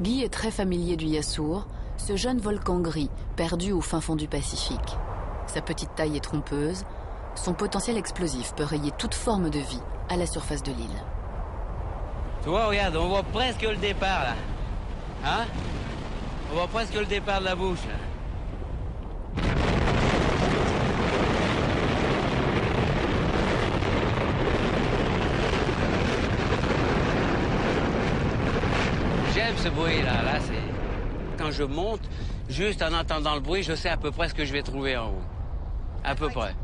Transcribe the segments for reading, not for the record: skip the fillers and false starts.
Guy est très familier du Yasour, ce jeune volcan gris perdu au fin fond du Pacifique. Sa petite taille est trompeuse, son potentiel explosif peut rayer toute forme de vie à la surface de l'île. Tu vois, regarde, on voit presque le départ là. Hein? On voit presque le départ de la bouche là. J'aime ce bruit là, c'est... Quand je monte, juste en entendant le bruit, je sais à peu près ce que je vais trouver en haut. À peu près.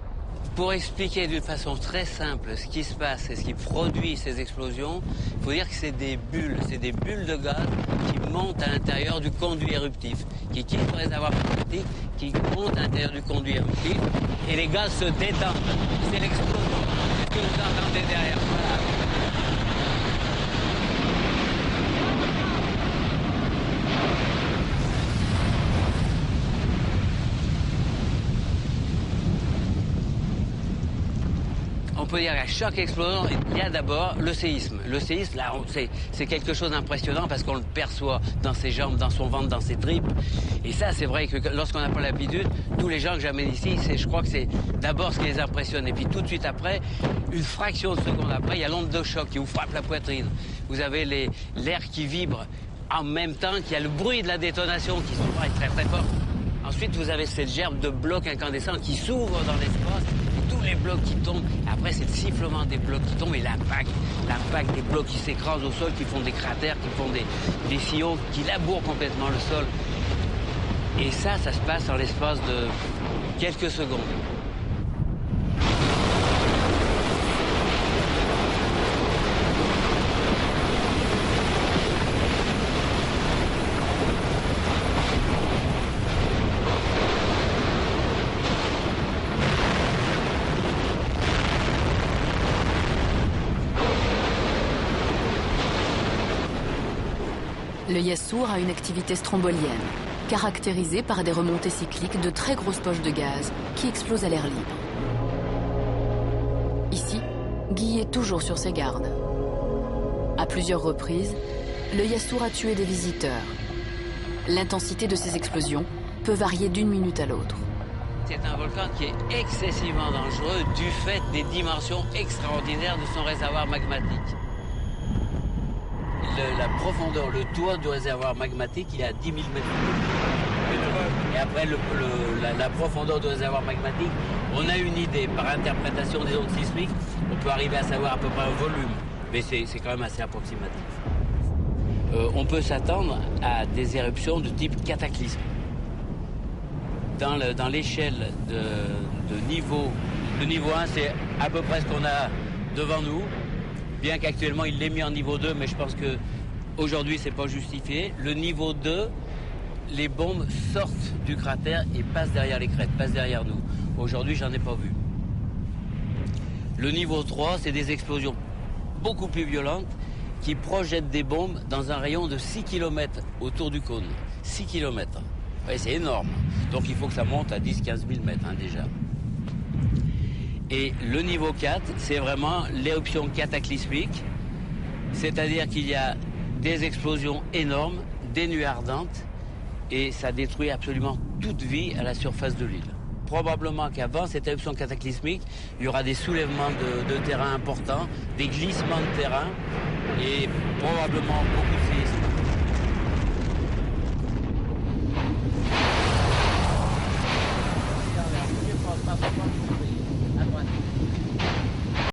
Pour expliquer d'une façon très simple ce qui se passe et ce qui produit ces explosions, il faut dire que c'est des bulles de gaz qui montent à l'intérieur du conduit éruptif, qui quittent le réservoir magmatique, qui montent à l'intérieur du conduit éruptif, et les gaz se détendent. C'est l'explosion. C'est ce que vous entendez derrière. Voilà. On peut dire qu'à chaque explosion, il y a d'abord le séisme. Le séisme, là, c'est quelque chose d'impressionnant parce qu'on le perçoit dans ses jambes, dans son ventre, dans ses tripes. Et ça, c'est vrai que lorsqu'on n'a pas l'habitude, tous les gens que j'amène ici, je crois que c'est d'abord ce qui les impressionne. Et puis tout de suite après, une fraction de seconde après, il y a l'onde de choc qui vous frappe la poitrine. Vous avez l'air qui vibre en même temps qu'il y a le bruit de la détonation qui souvent est très très fort. Ensuite, vous avez cette gerbe de blocs incandescents qui s'ouvre dans l'espace. Tous les blocs qui tombent, après c'est le sifflement des blocs qui tombent et l'impact des blocs qui s'écrasent au sol, qui font des cratères, qui font des sillons, qui labourent complètement le sol. Et ça se passe en l'espace de quelques secondes. Le Yasour a une activité strombolienne, caractérisée par des remontées cycliques de très grosses poches de gaz qui explosent à l'air libre. Ici, Guy est toujours sur ses gardes. À plusieurs reprises, le Yasour a tué des visiteurs. L'intensité de ces explosions peut varier d'une minute à l'autre. C'est un volcan qui est excessivement dangereux du fait des dimensions extraordinaires de son réservoir magmatique. La profondeur, le toit du réservoir magmatique, il est à 10 000 mètres. Et après, la profondeur du réservoir magmatique, on a une idée. Par interprétation des ondes sismiques, on peut arriver à savoir à peu près un volume. Mais c'est quand même assez approximatif. On peut s'attendre à des éruptions de type cataclysme. Dans l'échelle de niveau, le niveau 1, c'est à peu près ce qu'on a devant nous. Bien qu'actuellement il l'ait mis en niveau 2, mais je pense qu'aujourd'hui c'est pas justifié. Le niveau 2, les bombes sortent du cratère et passent derrière les crêtes, passent derrière nous. Aujourd'hui j'en ai pas vu. Le niveau 3, c'est des explosions beaucoup plus violentes qui projettent des bombes dans un rayon de 6 km autour du cône. 6 km. Ouais, c'est énorme. Donc il faut que ça monte à 10-15 000 mètres déjà. Et le niveau 4, c'est vraiment l'éruption cataclysmique, c'est-à-dire qu'il y a des explosions énormes, des nuées ardentes, et ça détruit absolument toute vie à la surface de l'île. Probablement qu'avant cette éruption cataclysmique, il y aura des soulèvements de terrain importants, des glissements de terrain, et probablement beaucoup de séismes.